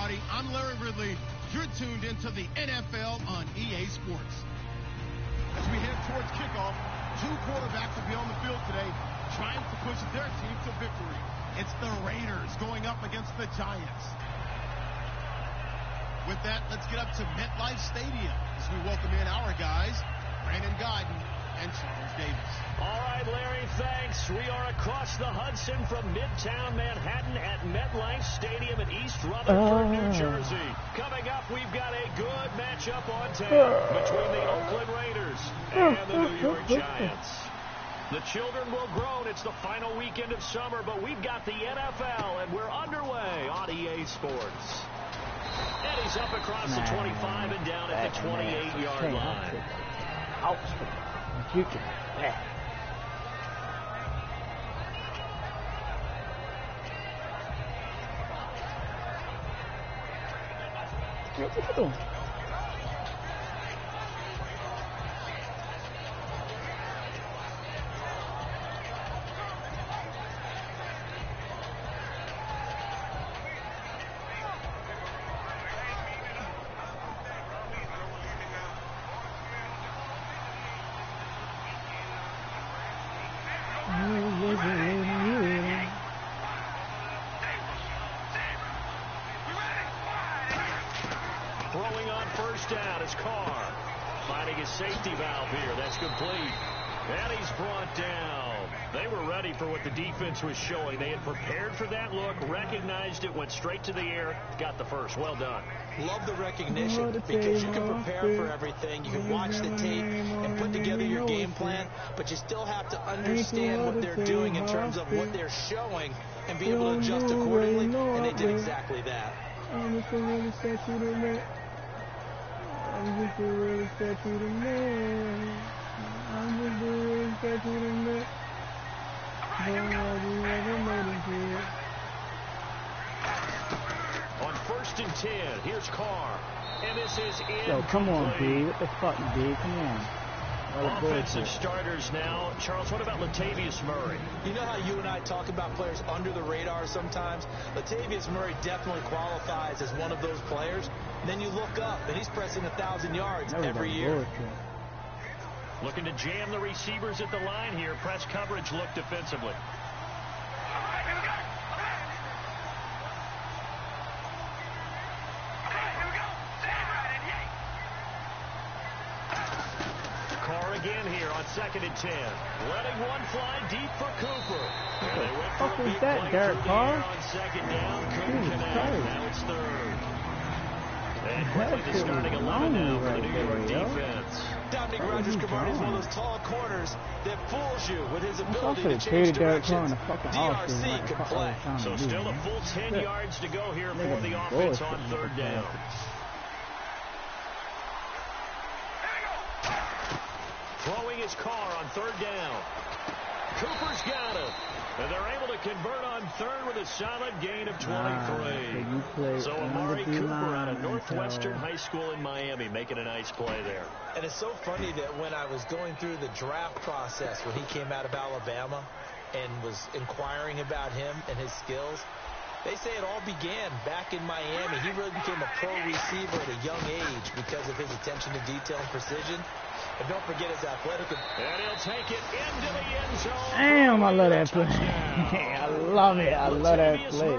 everybody. I'm Larry Ridley. You're tuned into the NFL on EA Sports. As we head towards kickoff, two quarterbacks will be on the field today trying to push their team to victory. It's the Raiders going up against the Giants. With that, let's get up to MetLife Stadium as we welcome in our guys, Brandon Guyton and Charles Davis. All right, Larry, thanks. We are across the Hudson from Midtown Manhattan at MetLife Stadium in East Rutherford, New Jersey. Coming up, we've got a good matchup on tap between the Oakland Raiders and the New York Giants. The children will groan. It's the final weekend of summer, but we've got the NFL, and we're underway on EA Sports. And he's up across the 25 and down at the 28-yard line. Future. Yeah. What you doing? Throwing on first down is Carr. Finding his safety valve here. That's complete. And he's brought down. They were ready for what the defense was showing. They had prepared for that look, recognized it, went straight to the air, got the first. Well done. Love the recognition because you can prepare for everything. You can watch the tape and put together your game plan, but you still have to understand what they're doing in terms of what they're showing and be able to adjust accordingly, and they did exactly that. I'm just a really statue to man. I'm just a really statue to man. I'm just a really statue to man. On 1st and 10, here's Carr. And this is in. Yo, come on, B. What the fuck, B? Come on. Offensive starters now. Charles, what about Latavius Murray? You know how you and I talk about players under the radar sometimes? Latavius Murray definitely qualifies as one of those players. And then you look up, and he's pressing 1,000 yards every year. Looking to jam the receivers at the line here. Press coverage look defensively. Carr again here on 2nd and 10. Letting one fly deep for Cooper. What the fuck was that, Derek Carr? On 2nd down, couldn't connect. Now it's 3rd. And quickly the starting 11 now for the New York defense. Dominic Rodgers-Cromartie is one of those tall corners that fools you with his ability to change directions. DRC can play. So still a full 10 yards to go here for the offense on 3rd down. Throwing his Carr on 3rd down. Cooper's got it. And they're able to convert on 3rd with a solid gain of 23. So Amari Cooper out of Northwestern High School in Miami making a nice play there. And it's so funny that when I was going through the draft process when he came out of Alabama and was inquiring about him and his skills, they say it all began back in Miami. He really became a pro receiver at a young age because of his attention to detail and precision. And don't forget his athletic. And he'll take it into the end zone. Damn, I love that play. I love it. I love that play.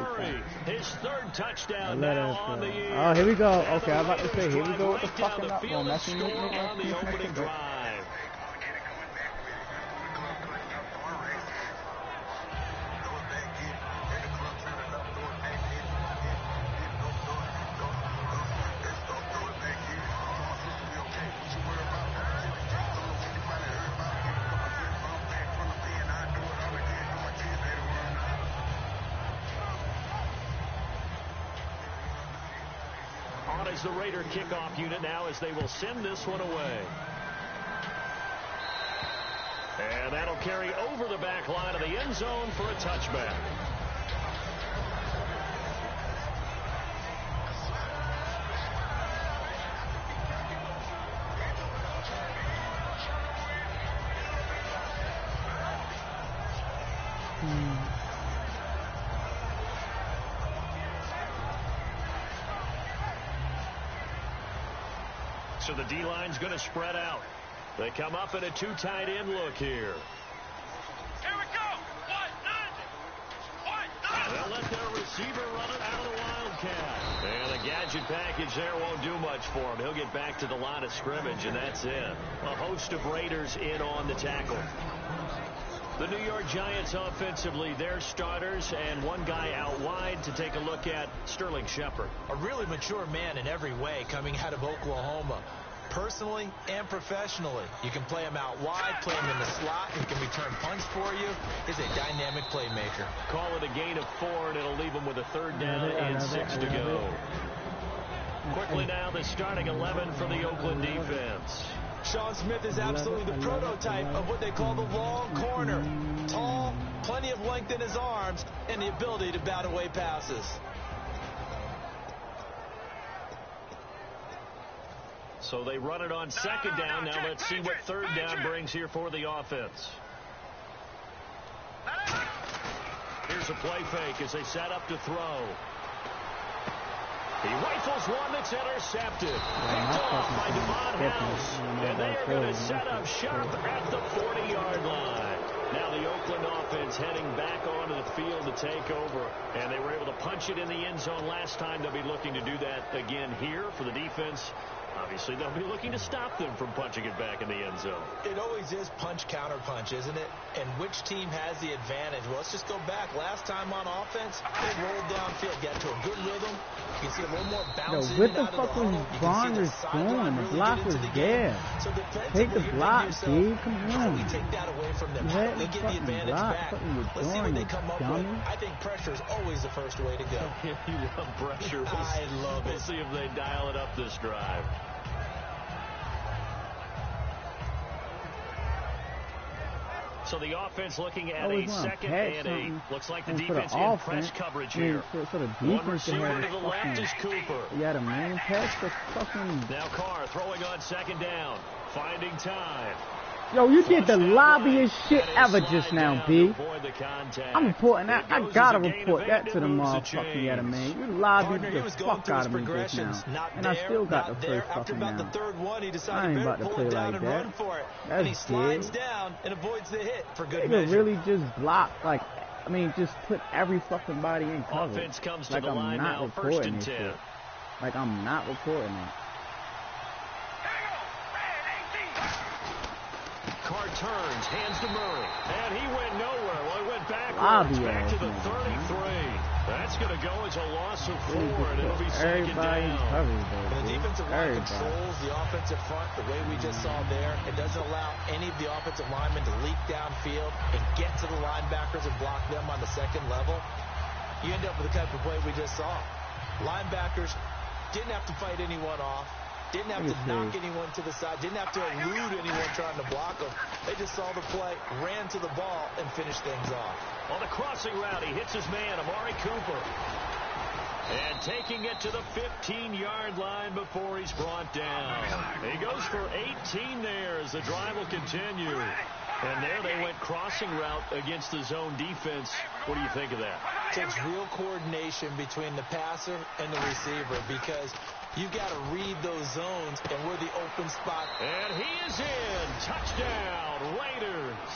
His 3rd touchdown now on the year. Oh, here we go. Okay, I'm about to say, here we go with the fucking up one. That's the on the opening drive. Is the Raider kickoff unit now as they will send this one away. And that'll carry over the back line of the end zone for a touchback. So the D-line's going to spread out. They come up in a two tight end look here. Here we go. They'll let their receiver run it out of the Wildcat. And the gadget package there won't do much for him. He'll get back to the line of scrimmage, and that's it. A host of Raiders in on the tackle. The New York Giants offensively, their starters, and one guy out wide to take a look at, Sterling Shepard. A really mature man in every way coming out of Oklahoma. Personally and professionally. You can play him out wide, play him in the slot. He can return punts for you. He's a dynamic playmaker. Call it a gain of 4, and it'll leave him with a third down and 6 to go. Quickly now, the starting 11 for the Oakland defense. Sean Smith is absolutely the prototype of what they call the long corner. Tall, plenty of length in his arms, and the ability to bat away passes. So they run it on second down. Now let's see what third down brings here for the offense. Here's a play fake as they set up to throw. He rifles one that's intercepted. Picked off by Devon House. And they are going to set up shop at the 40-yard line. Now the Oakland offense heading back onto the field to take over. And they were able to punch it in the end zone last time. They'll be looking to do that again here for the defense. Obviously, they'll be looking to stop them from punching it back in the end zone. It always is punch-counter-punch, isn't it? And which team has the advantage? Well, let's just go back. Last time on offense, they rolled downfield, got to a good rhythm. You can see a little more bounce in and out of the huddle. You can see the sideline really get into the game. So Take the block, dude. Come how do on. we take that away from them? How do we get the advantage back? Let's see what they come up with. I think pressure is always the first way to go. You love pressure. I love it. We'll see if they dial it up this drive. So the offense looking at a second and 8. Looks like the defense in press coverage here. One receiver to the left is Cooper. You had a man catch the fucking... Now Carr throwing on second down. Finding time. Yo, you did the lobbyist shit ever just now, B. I'm reporting that. I gotta report that to the motherfucker, yeah, man. You lobbied the fuck out of me just now. And I still got the first fucking down. I ain't about to play like that. And he That's slides dead. down and avoids the hit for good Nigga measure. really just block, like, I mean, just put every fucking body in cover. Offense comes to Like, the line I'm not now, first reporting and this 10. shit. Like, I'm not reporting it. Carr turns, hands to Murray, and he went nowhere. Well, he went backwards, back to the 33. That's going to go as a loss of 4, and it'll be second down. And the defensive line controls the offensive front the way we just saw there. It doesn't allow any of the offensive linemen to leak downfield and get to the linebackers and block them on the second level. You end up with the type of play we just saw. Linebackers didn't have to fight anyone off. Didn't have to knock anyone to the side. Didn't have to elude anyone trying to block them. They just saw the play, ran to the ball, and finished things off. On the crossing route, he hits his man, Amari Cooper. And taking it to the 15-yard line before he's brought down. He goes for 18 there as the drive will continue. And there they went crossing route against the zone defense. What do you think of that? It takes real coordination between the passer and the receiver because you've got to read those zones and where the open spot. And he is in. Touchdown, Raiders.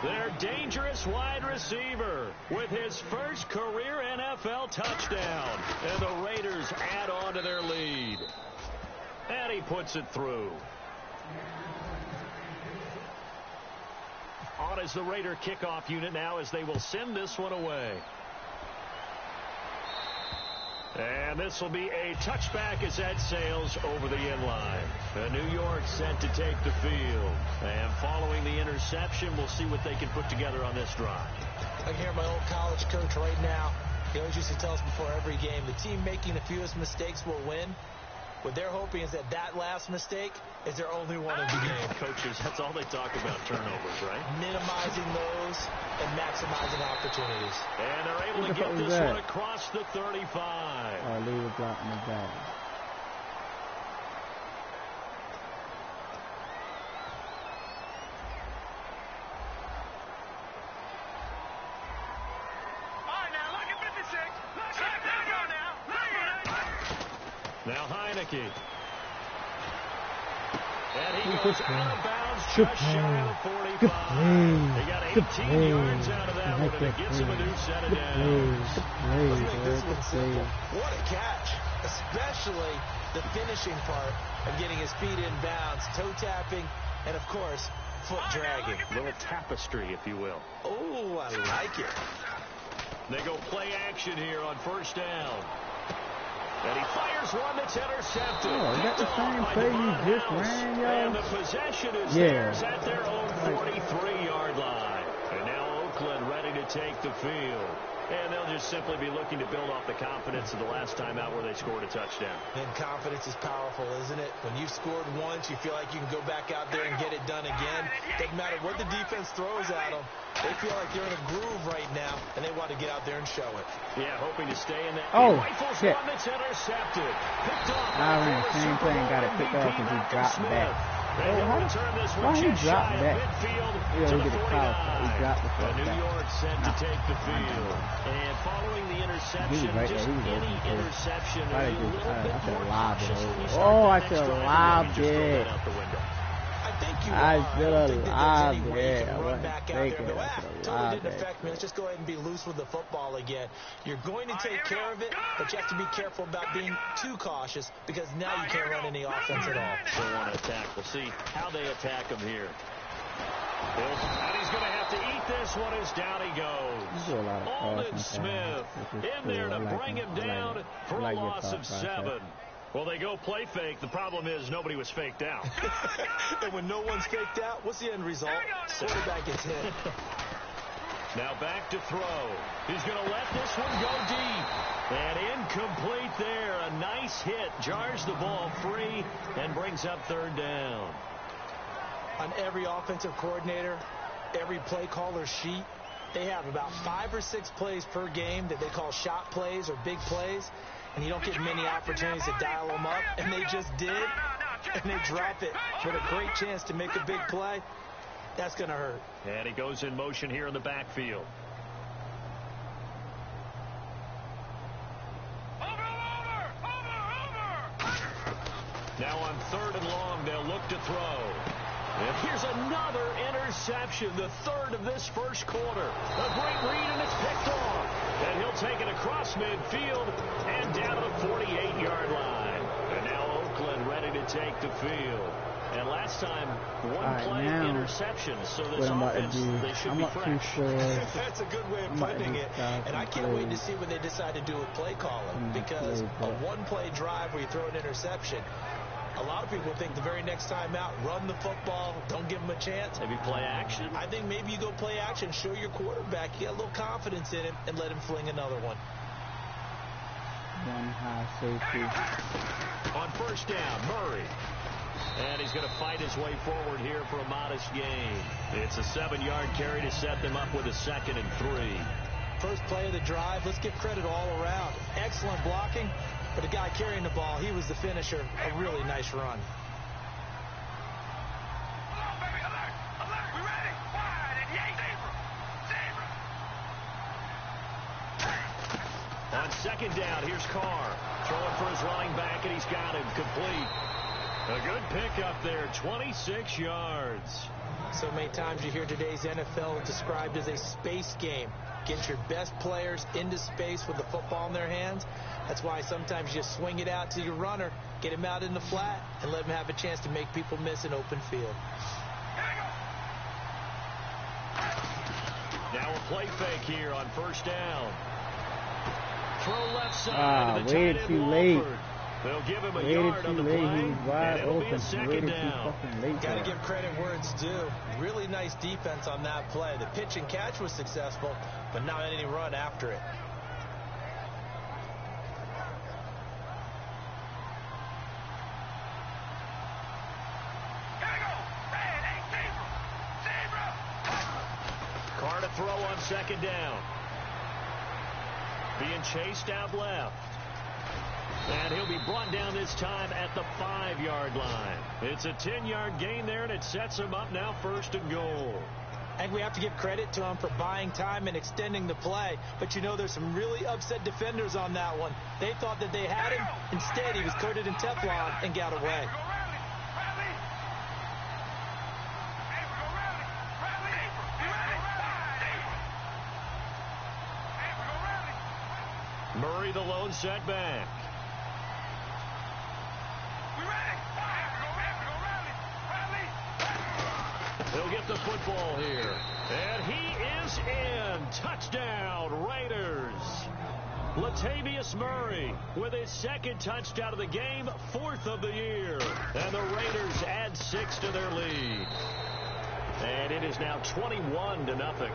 Their dangerous wide receiver with his first career NFL touchdown. And the Raiders add on to their lead. And he puts it through. On is the Raider kickoff unit now as they will send this one away. And this will be a touchback as that sails over the end line. New York set to take the field. And following the interception, we'll see what they can put together on this drive. I can hear my old college coach right now. He always used to tell us before every game, the team making the fewest mistakes will win. What they're hoping is that that last mistake is their only one of the game. Coaches, that's all they talk about, turnovers, right? Minimizing those and maximizing opportunities. And they're able to get this one across the 35. Oh, leave a block in the back. Now Heineke. And he goes out of bounds just shy of the 45. Good play. He got 18 yards out of that one, and it gets him a new set of downs. Let's make this one simple. What a catch, especially the finishing part of getting his feet in bounds, toe tapping, and of course, foot dragging. A little tapestry, if you will. Oh, I like it. They go play action here on first down. And he fires one that's intercepted. Oh, is that the same play you just ran, yo? And the possession is theirs at their own 43-yard line. And now Oakland ready to take the field. And they'll just simply be looking to build off the confidence of the last time out where they scored a touchdown. And confidence is powerful, isn't it? When you've scored once, you feel like you can go back out there and get it done again. Doesn't matter what the defense throws at them. They feel like they're in a groove right now, and they want to get out there and show it. Yeah, hoping to stay in that. Oh, shit. One that's intercepted. Picked off. I ran the same thing, got it picked off, and he dropped back. Why he dropped back? Yeah, he get a foul. He dropped the first New York set to take the field. And following the interception, just any interception. I should have lobbed it. Oh, I should have lobbed it. I should have lobbed it. I wasn't thinking. I should have lobbed it. Let's just go ahead and be loose with the football again. You're going to take care of it, but you have to be careful about being too cautious because now you can't run any offense at all. They want to attack. We'll see how they attack him here. And he's going to have to eat this one as down he goes. Aldon Smith in there to bring him down for a loss of 7. Well, they go play fake. The problem is nobody was faked out. And when no one's faked out, what's the end result? Quarterback gets hit. Now back to throw. He's going to let this one go deep. And incomplete there. A nice hit. Jars the ball free and brings up third down. On every offensive coordinator, every play caller's sheet, they have about 5 or 6 plays per game that they call shot plays or big plays. And you don't get many opportunities to dial them up. And they just did. And they drop it with a great chance to make a big play. That's going to hurt. And he goes in motion here in the backfield. Now on 3rd and long, they'll look to throw. And here's another interception, the 3rd of this first quarter. A great read, and it's picked off. And he'll take it across midfield and down to the 48-yard line. And now Oakland ready to take the field. And last time, one play interception, so this offense, they should be fresh. That's a good way of putting it. And I can't wait to see what they decide to do with play calling. Because a one-play drive where you throw an interception, a lot of people think the very next time out, run the football, don't give them a chance. Maybe play action? I think maybe you go play action, show your quarterback, you got a little confidence in him, and let him fling another one. One high safety. On first down, Murray. And he's going to fight his way forward here for a modest gain. It's a 7-yard carry to set them up with a 2nd and 3. First play of the drive, let's give credit all around. Excellent blocking. For the guy carrying the ball, he was the finisher. A really nice run. On 2nd down, here's Carr. Throwing for his running back, and he's got him complete. A good pickup there, 26 yards. So many times you hear today's NFL described as a space game. Get your best players into space with the football in their hands. That's why sometimes you swing it out to your runner, get him out in the flat, and let him have a chance to make people miss an open field. Now a play fake here on first down. Throw left side. Way too late. They'll give him a yard on the play, he was wide and it'll open. be a 2nd down. Got to give credit where it's due. Really nice defense on that play. The pitch and catch was successful, but not any run after it. Carr to throw on 2nd down. Being chased out left. And he'll be brought down this time at the 5-yard line. It's a 10-yard gain there, and it sets him up now 1st and goal. And we have to give credit to him for buying time and extending the play. But, you know, there's some really upset defenders on that one. They thought that they had him. Instead, he was coated in Teflon and got away. Murray, the lone setback. We ready? He'll get the football here. And he is in. Touchdown, Raiders. Latavius Murray with his second touchdown of the game, 4th of the year. And the Raiders add 6 to their lead. And it is now 21-0.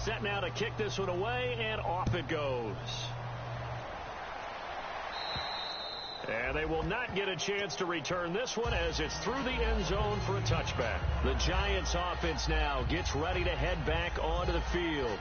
Set now to kick this one away, and off it goes. And they will not get a chance to return this one as it's through the end zone for a touchback. The Giants offense now gets ready to head back onto the field.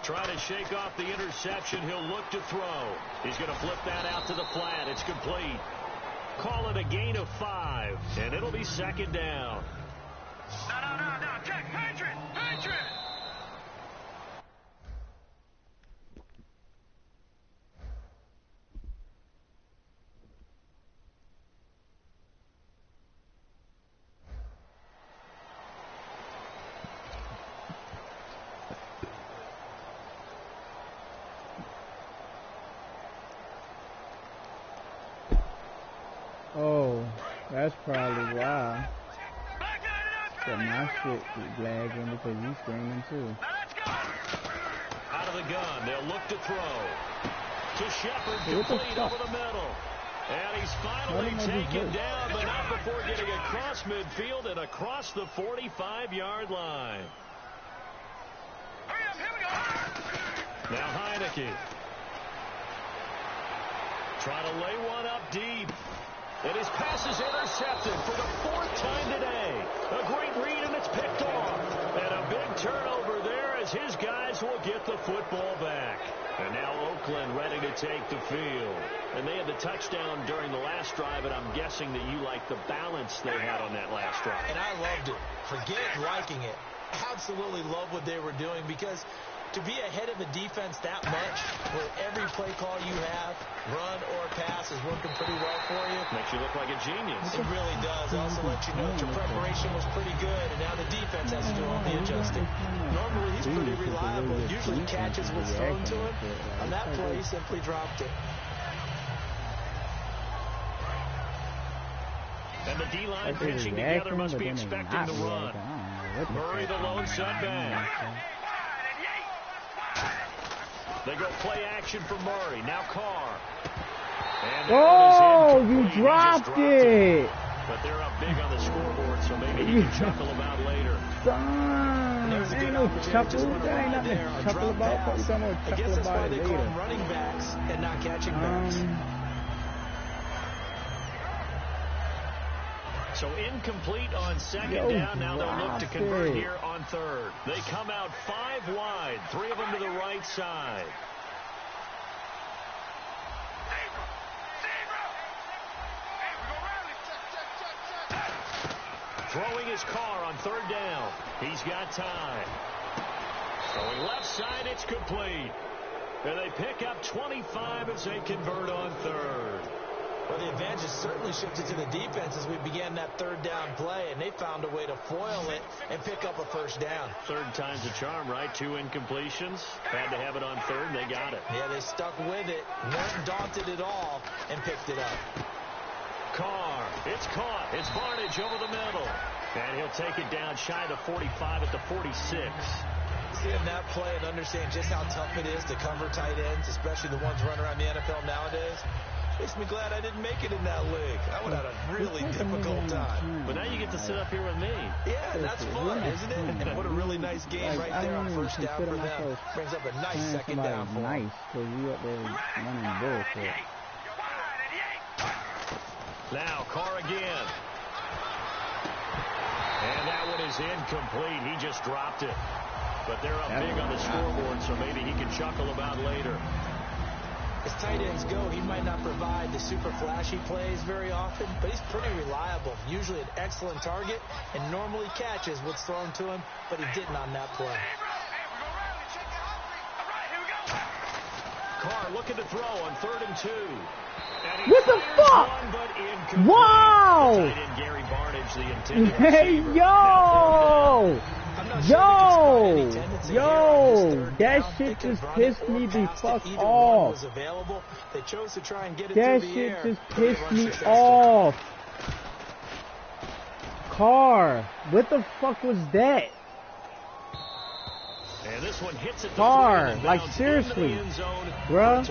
Trying to shake off the interception. He'll look to throw. He's going to flip that out to the flat. It's complete. Call it a gain of 5, and it'll be second down. No. Check. Patriot. Oh, that's probably why. But my shit is lagging because he's screaming too. Out of the gun, they'll look to throw. To Shepard, complete over the middle. And he's finally taken down, but not before getting across midfield and across the 45-yard line. Now Heineke. Trying to lay one up deep. And his pass is intercepted for the 4th time today. A great read, and it's picked off. And a big turnover there as his guys will get the football back. And now Oakland ready to take the field. And they had the touchdown during the last drive, and I'm guessing that you like the balance they had on that last drive. And I loved it. Forget liking it. Absolutely love what they were doing, because to be ahead of a defense that much, where every play call you have, run or pass, is working pretty well for you. Makes you look like a genius. It really does. It also lets you know that your preparation was pretty good, and now the defense has to do all the adjusting. Normally, he's pretty reliable. Usually catches what's thrown to him. On that play, he simply dropped it. And the D-line pinching together must be expecting the run. Murray, the lone setback. They go play action for Murray. Now Carr. Oh, you dropped it. But they're up big on the scoreboard, so maybe he can chuckle about later. Son, ain't no chuckle. There ain't nothing to chuckle about. I guess that's why they call them running backs and not catching backs. So incomplete on second down. Now they'll look to convert here on third. They come out 5 wide, 3 of them to the right side. Throwing his car on third down. He's got time. Going left side, it's complete. And they pick up 25 as they convert on third. Well, the advantage certainly shifted to the defense as we began that third down play, and they found a way to foil it and pick up a first down. Third time's a charm, right? 2 incompletions. Had to have it on third, and they got it. Yeah, they stuck with it, weren't daunted at all, and picked it up. Carr, it's caught. It's Barnage over the middle. And he'll take it down shy of the 45 at the 46. Seeing that play and understanding just how tough it is to cover tight ends, especially the ones running around the NFL nowadays, makes me glad I didn't make it in that league. I would have had a really difficult time. But now you get to sit up here with me. Yeah, that's fun, isn't it? And what a really nice game right there on first down for them. Brings up a nice second down for them. Nice, because you up there running bullshit. Now, Carr again. And that one is incomplete. He just dropped it. But they're up big on the scoreboard, so maybe he can chuckle about later. As tight ends go, he might not provide the super flashy plays very often, but he's pretty reliable. Usually an excellent target and normally catches what's thrown to him, but he didn't on that play. Carr looking to throw on 3rd and 2. What the fuck? Wow! Gary Barnage, the intended Hey, yo! Yo! That shit just pissed me the fuck off. That shit just pissed me off. Carr, what the fuck was that? And this one hits it. Carr, like seriously, bruh.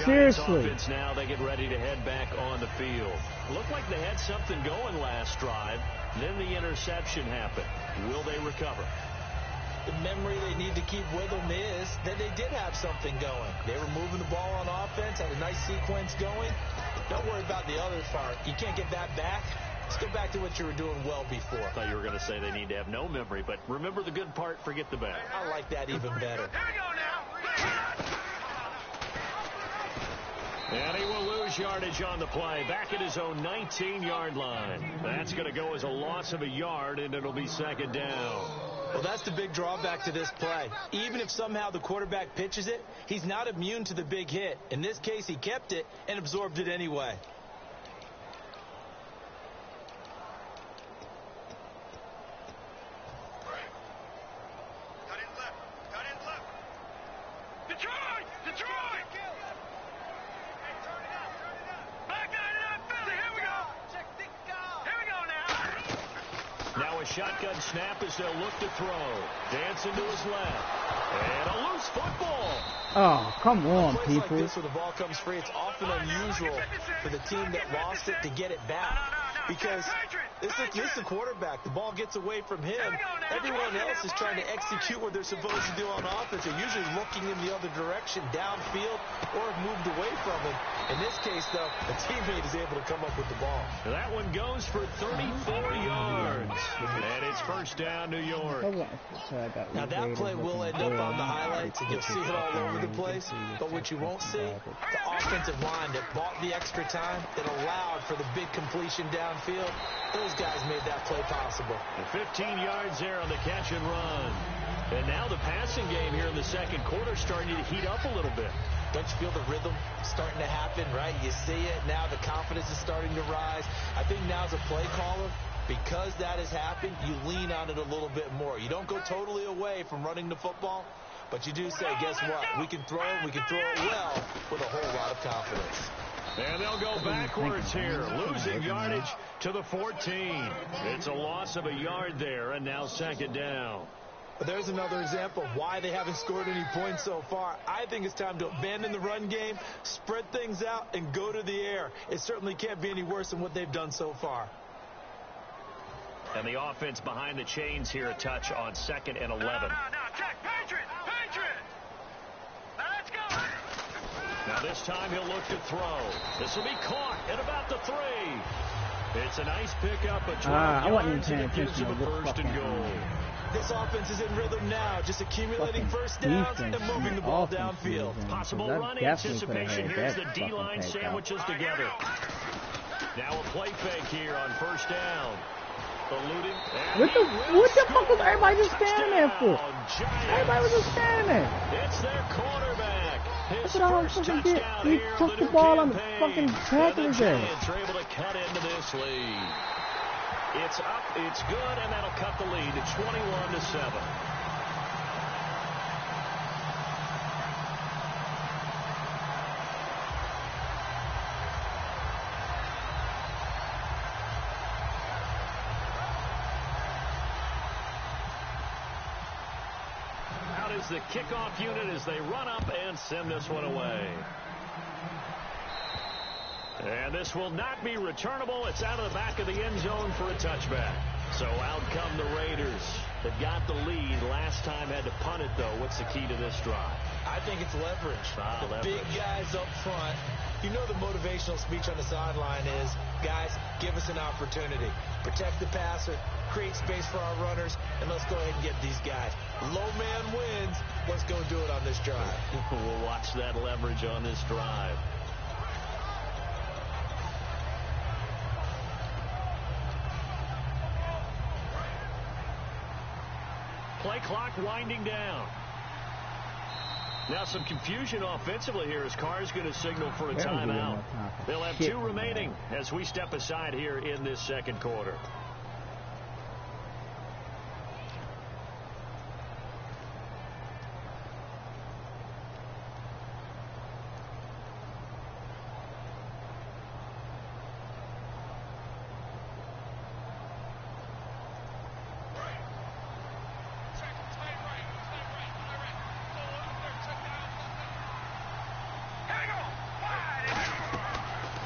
Seriously. Offense now, they get ready to head back on the field. Looked like they had something going last drive. Then the interception happened. Will they recover? The memory they need to keep with them is that they did have something going. They were moving the ball on offense, had a nice sequence going. Don't worry about the other part. You can't get that back. Let's go back to what you were doing well before. I thought you were going to say they need to have no memory, but remember the good part, forget the bad. I like that even better. And he will lose yardage on the play, back at his own 19-yard line. That's going to go as a loss of a yard, and it'll be 2nd down. Well, that's the big drawback to this play. Even if somehow the quarterback pitches it, he's not immune to the big hit. In this case, he kept it and absorbed it anyway. Shotgun snap as they'll look to throw. Dancing to his left. And a loose football. Oh, come on, people. Like this, where the ball comes free, it's often unusual for the team that lost it to get it back. Because this is the quarterback. The ball gets away from him. Everyone else is trying to execute what they're supposed to do on offense. They're usually looking in the other direction, downfield, or have moved away from him. In this case, though, the teammate is able to come up with the ball. That one goes for 34 yards. And it's 1st down, New York. Now, that play will end up on the highlights, and you'll see it all over the place. But what you won't see, the offensive line that bought the extra time, that allowed for the big completion downfield, those guys made that play possible. And 15 yards there on the catch and run. And now the passing game here in the 2nd quarter starting to heat up a little bit. Don't you feel the rhythm starting to happen, right? You see it. Now the confidence is starting to rise. I think now as a play caller, because that has happened, you lean on it a little bit more. You don't go totally away from running the football, but you do say, guess what? We can throw it well with a whole lot of confidence. And they'll go backwards here, losing yardage to the 14. It's a loss of a yard there, and now 2nd down. But there's another example of why they haven't scored any points so far. I think it's time to abandon the run game, spread things out, and go to the air. It certainly can't be any worse than what they've done so far. And the offense behind the chains here, a touch on 2nd and 11. No, check, Patriot! Now let's go! Now this time he'll look to throw. This will be caught at about the 3. It's a nice pickup, but 12 yards, and it gives him a 1st and goal. This offense is in rhythm now, just accumulating first downs and moving the ball downfield. Possible run anticipation. Here's the D-line sandwiches together. Now a play fake here on 1st down. What the fuck was everybody just standing there for? Everybody was just standing there. It's their quarterback. That's what I was fucking get. He took the ball on the fucking tackle again. They're able to cut into this lead. It's up, it's good, and that'll cut the lead to 21-7. is the kickoff unit as they run up and send this one away. And this will not be returnable. It's out of the back of the end zone for a touchback. So out come the Raiders. That got the lead last time, had to punt it, though. What's the key to this drive? I think it's leverage. The big guys up front. You know the motivational speech on the sideline is, guys, give us an opportunity. Protect the passer, create space for our runners, and let's go ahead and get these guys. Low man wins. Let's go do it on this drive. We'll watch that leverage on this drive. Play clock winding down. Now some confusion offensively here as Carr's going to signal for a timeout. They'll have 2 remaining as we step aside here in this second quarter.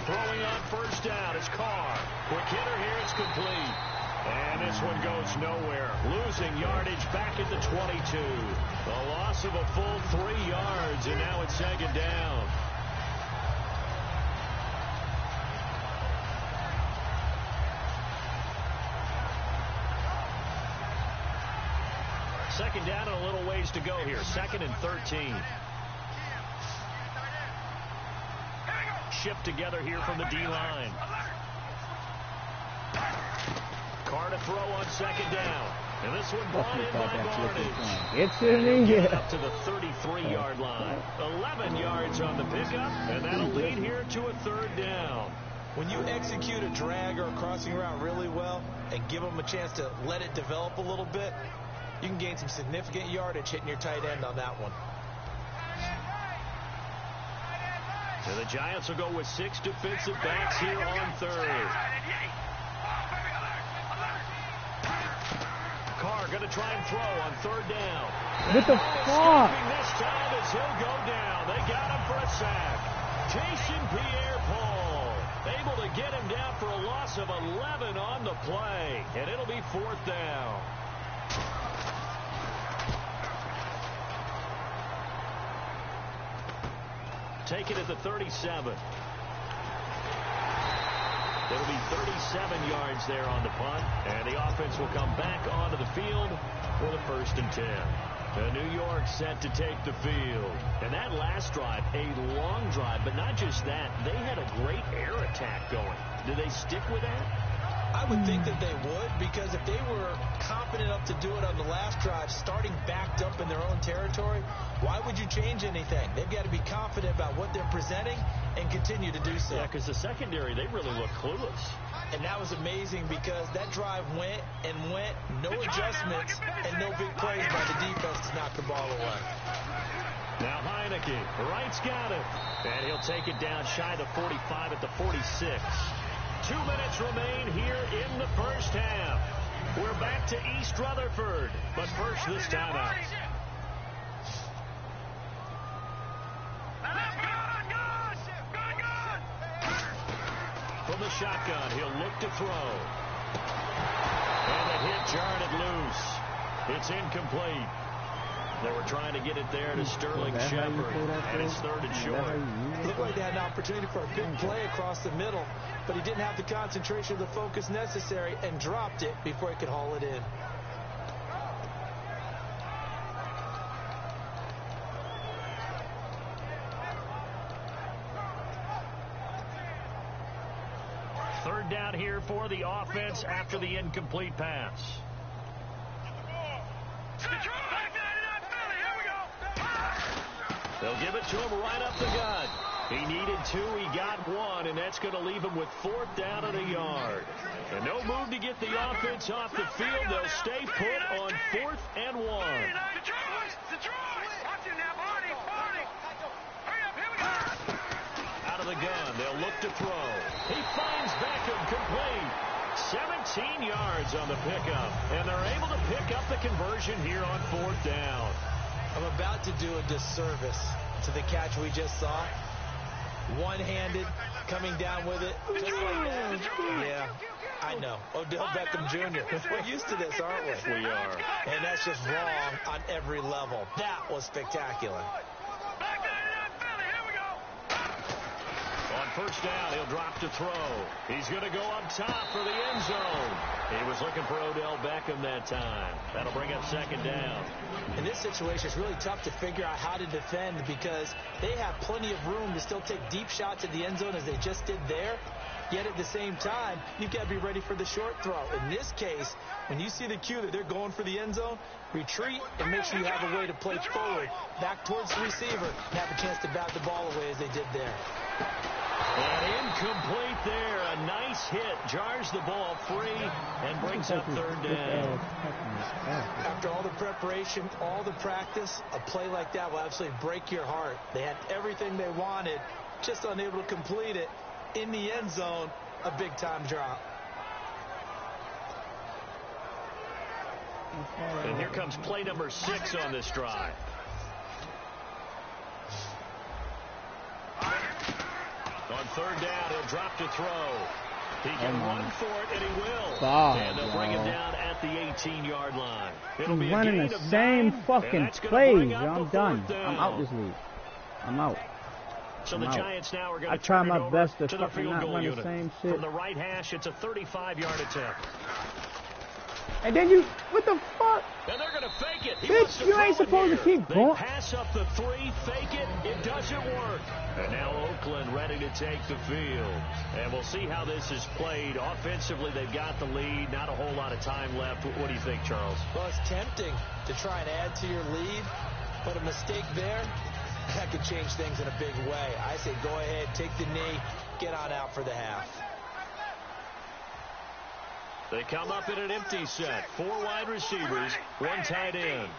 Throwing on first down is Carr. Quick hitter here, it's complete. And this one goes nowhere. Losing yardage back at the 22. A loss of a full 3 yards, and now it's second down. Second down and a little ways to go here. 2nd and 13. Shift together here from the D-line. Carr to throw on second down. And this one brought in by Barnage. It's in here. Up to the 33-yard line. 11 yards on the pickup, and that'll lead here to a 3rd down. When you execute a drag or a crossing route really well and give them a chance to let it develop a little bit, you can gain some significant yardage hitting your tight end on that one. So the Giants will go with 6 defensive backs here on 3rd. Carr going to try and throw on 3rd down. What the fuck? This time as he'll go down. They got him for a sack. Jason Pierre-Paul able to get him down for a loss of 11 on the play. And it'll be 4th down. Take it at the 37. It'll be 37 yards there on the punt, and the offense will come back onto the field for the 1st and 10. New York set to take the field. And that last drive, a long drive, but not just that. They had a great air attack going. Do they stick with that? I would think that they would, because if they were confident enough to do it on the last drive, starting backed up in their own territory, why would you change anything? They've got to be confident about what they're presenting and continue to do so. Yeah, because the secondary, they really look clueless. And that was amazing because that drive went and went, no adjustments, and no big plays by the defense to knock the ball away. Now Heineke, right's got it. And he'll take it down shy of the 45 at the 46. 2 minutes remain here in the first half. We're back to East Rutherford, but first this timeout. From the shotgun, he'll look to throw. And the hit jarred it loose. It's incomplete. They were trying to get it there to Sterling Shepard, and it's 3rd and short. It looked like they had an opportunity for a big play across the middle, but he didn't have the concentration or the focus necessary and dropped it before he could haul it in. Third down here for the offense after the incomplete pass. They'll give it to him right up the gut. He needed 2, he got 1, and that's going to leave him with 4th down and a yard. And no move to get the offense off the field. They'll stay put on 4th and 1. Out of the gun, they'll look to throw. He finds Beckham complete. 17 yards on the pickup, and they're able to pick up the conversion here on 4th down. I'm about to do a disservice to the catch we just saw. One-handed, coming down with it, just like that. Yeah, I know. Odell Beckham Jr. We're used to this, aren't we? We are. And that's just wrong on every level. That was spectacular. On first down, he'll drop to throw. He's going to go up top for the end zone. He was looking for Odell Beckham that time. That'll bring up second down. In this situation, it's really tough to figure out how to defend because they have plenty of room to still take deep shots at the end zone as they just did there. Yet at the same time, you've got to be ready for the short throw. In this case, when you see the cue that they're going for the end zone, retreat and make sure you have a way to play forward, back towards the receiver, and have a chance to bat the ball away as they did there. And incomplete there. A nice hit. Jars the ball free and brings up third down. After all the preparation, all the practice, a play like that will absolutely break your heart. They had everything they wanted, just unable to complete it. In the end zone, a big-time drop. And here comes play number 6 on this drive. On third down, he'll drop to throw. He can run for it, and he will. And they'll bring him down at the 18-yard line. It'll be running the same fucking plays. I'm done. I'm out this league. I'm out. So the Giants now are going to try my best to fucking not run unit. The same shit. From the right hash, it's a 35-yard attempt. And then you, what the fuck? And they're going to fake it. Bitch, you ain't supposed to keep going. They pass up the 3, fake it. It doesn't work. And now Oakland ready to take the field. And we'll see how this is played. Offensively, they've got the lead. Not a whole lot of time left. What do you think, Charles? Well, it's tempting to try and add to your lead, but a mistake there, that could change things in a big way. I say go ahead, take the knee, get on out for the half. They come up in an empty set. 4 wide receivers, 1 tight end.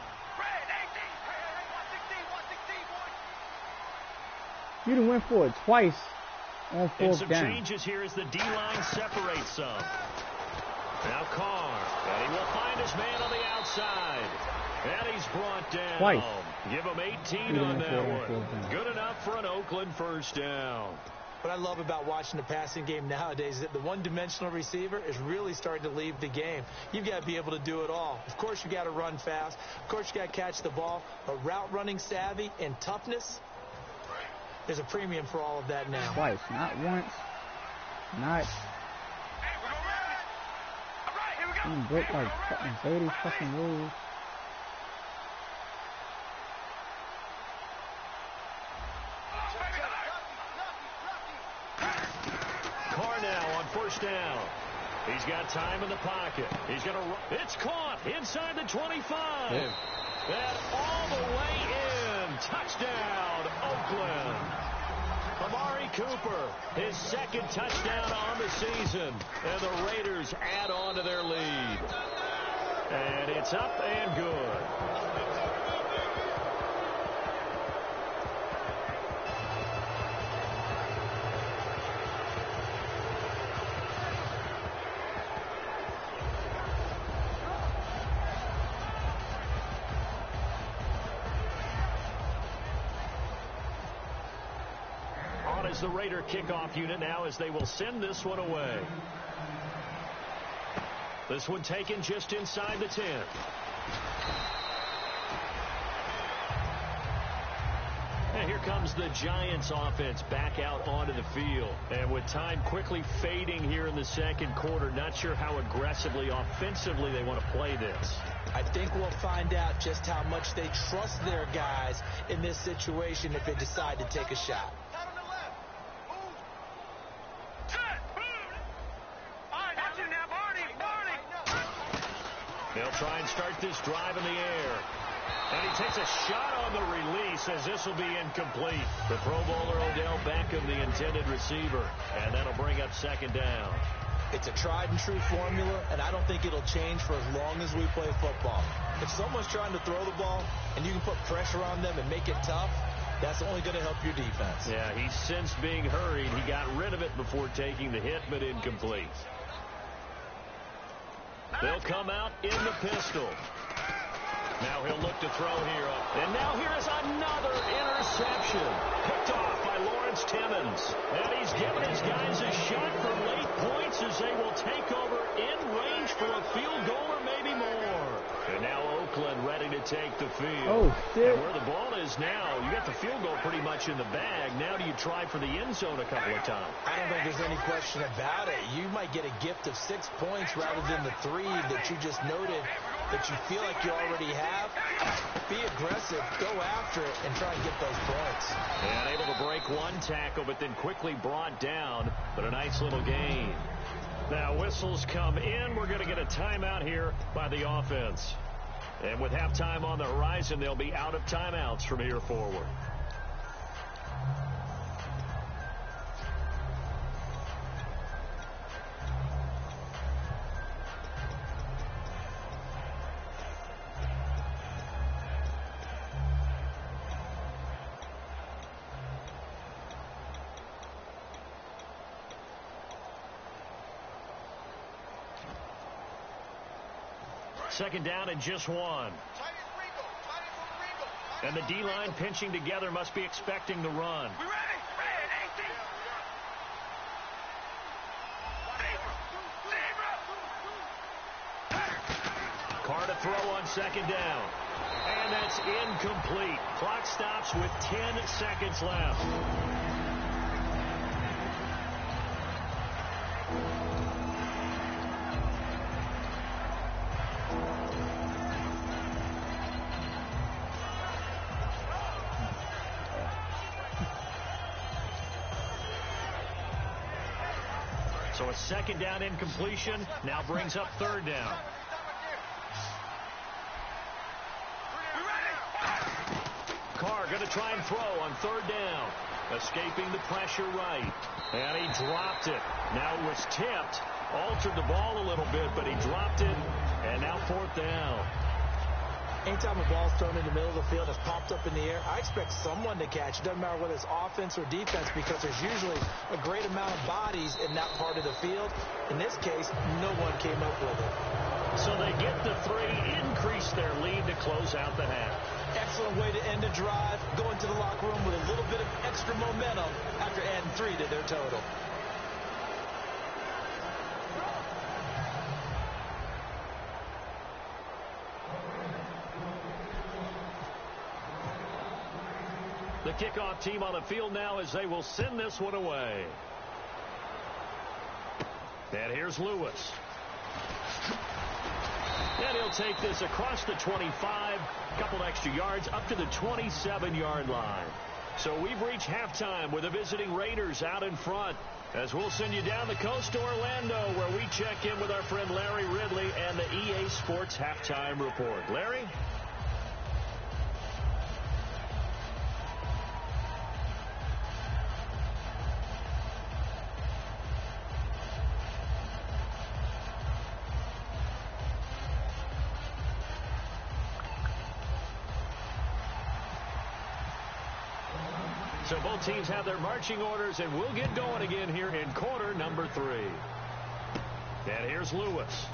You done went for it twice on 4th down. And some changes here as the D-line separates some. Now Carr, and he will find his man on the outside. And he's brought down. Twice. Give him 18 on that one. Good enough for an Oakland first down. What I love about watching the passing game nowadays is that the one-dimensional receiver is really starting to leave the game. You've got to be able to do it all. Of course, you got to run fast. Of course, you got to catch the ball. But route running savvy and toughness, there's a premium for all of that now. Twice, not once, not. You broke like fucking 30 fucking rules. First down. He's got time in the pocket. He's going to run. It's caught inside the 25. And all the way in. Touchdown, Oakland. Amari Cooper, his 2nd touchdown on the season. And the Raiders add on to their lead. And it's up and good. Is the Raider kickoff unit now as they will send this one away. This one taken just inside the 10. And here comes the Giants offense back out onto the field. And with time quickly fading here in the 2nd quarter, not sure how aggressively, offensively they want to play this. I think we'll find out just how much they trust their guys in this situation if they decide to take a shot. They'll try and start this drive in the air. And he takes a shot on the release as this will be incomplete. The Pro Bowler Odell Beckham, the intended receiver. And that'll bring up 2nd down. It's a tried-and-true formula, and I don't think it'll change for as long as we play football. If someone's trying to throw the ball and you can put pressure on them and make it tough, that's only going to help your defense. Yeah, he sensed being hurried. He got rid of it before taking the hit, but incomplete. They'll come out in the pistol. Now he'll look to throw here. And now here is another interception. Picked off by Lawrence Timmons. And he's given his guys a shot for late points as they will take over in range for a field goal or maybe more. And now Oakland ready to take the field. Oh, shit. And where the ball is now, you got the field goal pretty much in the bag. Now do you try for the end zone a couple of times? I don't think there's any question about it. You might get a gift of 6 points rather than the 3 that you just noted that you feel like you already have. Be aggressive, go after it, and try and get those points. And able to break one tackle, but then quickly brought down. But a nice little gain. Now whistles come in. We're going to get a timeout here by the offense. And with halftime on the horizon, they'll be out of timeouts from here forward. Second down and just one. And the D-line pinching together must be expecting the run. We ready? Carr to throw on second down. And that's incomplete. Clock stops with 10 seconds left. So a second down incompletion now brings up third down. Carr going to try and throw on third down. Escaping the pressure right. And he dropped it. Now it was tipped. Altered the ball a little bit, but he dropped it. And now fourth down. Anytime a ball's thrown in the middle of the field, it's popped up in the air, I expect someone to catch. It doesn't matter whether it's offense or defense because there's usually a great amount of bodies in that part of the field. In this case, no one came up with it. So they get the 3, increase their lead to close out the half. Excellent way to end a drive, go into the locker room with a little bit of extra momentum after adding 3 to their total. The kickoff team on the field now as they will send this one away. And here's Lewis. And he'll take this across the 25, couple extra yards up to the 27-yard line. So we've reached halftime with the visiting Raiders out in front. As we'll send you down the coast to Orlando where we check in with our friend Larry Ridley and the EA Sports Halftime Report. Larry? So both teams have their marching orders, and we'll get going again here in quarter number 3. And here's Lewis.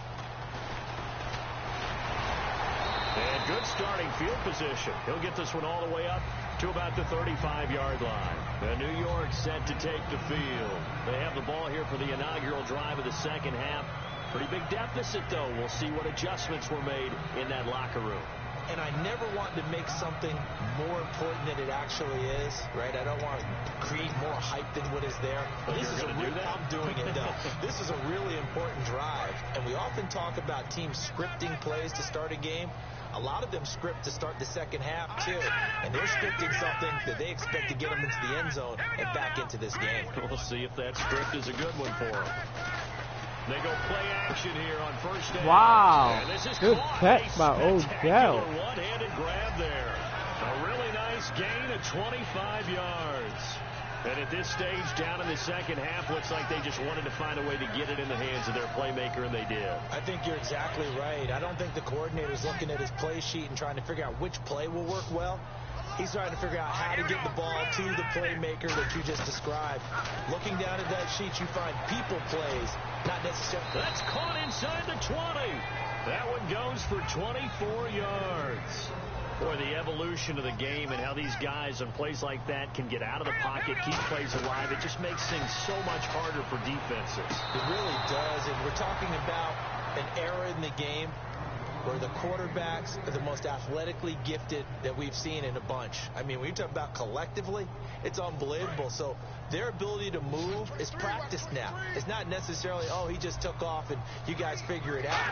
And good starting field position. He'll get this one all the way up to about the 35-yard line. And New York set to take the field. They have the ball here for the inaugural drive of the second half. Pretty big deficit, though. We'll see what adjustments were made in that locker room. And I never want to make something more important than it actually is, right? I don't want to create more hype than what is there. But this is I'm doing it, though. This is a really important drive. And we often talk about teams scripting plays to start a game. A lot of them script to start the second half, too. And they're scripting something that they expect to get them into the end zone and back into this game. We'll see if that script is a good one for them. They go play action here on first down. Wow. Good catch by Odell. One-handed grab there. A really nice gain of 25 yards. And at this stage, down in the second half, looks like they just wanted to find a way to get it in the hands of their playmaker, and they did. I think you're exactly right. I don't think the coordinator's looking at his play sheet and trying to figure out which play will work well. He's trying to figure out how to get the ball to the playmaker that you just described. Looking down at that sheet, you find people plays, not necessarily. That's caught inside the 20. That one goes for 24 yards. Boy, the evolution of the game and how these guys on plays like that can get out of the pocket, keep plays alive, it just makes things so much harder for defenses. It really does, and we're talking about an era in the game where the quarterbacks are the most athletically gifted that we've seen in a bunch. I mean, when you talk about collectively, it's unbelievable. So their ability to move is practiced now. It's not necessarily, oh, he just took off and you guys figure it out.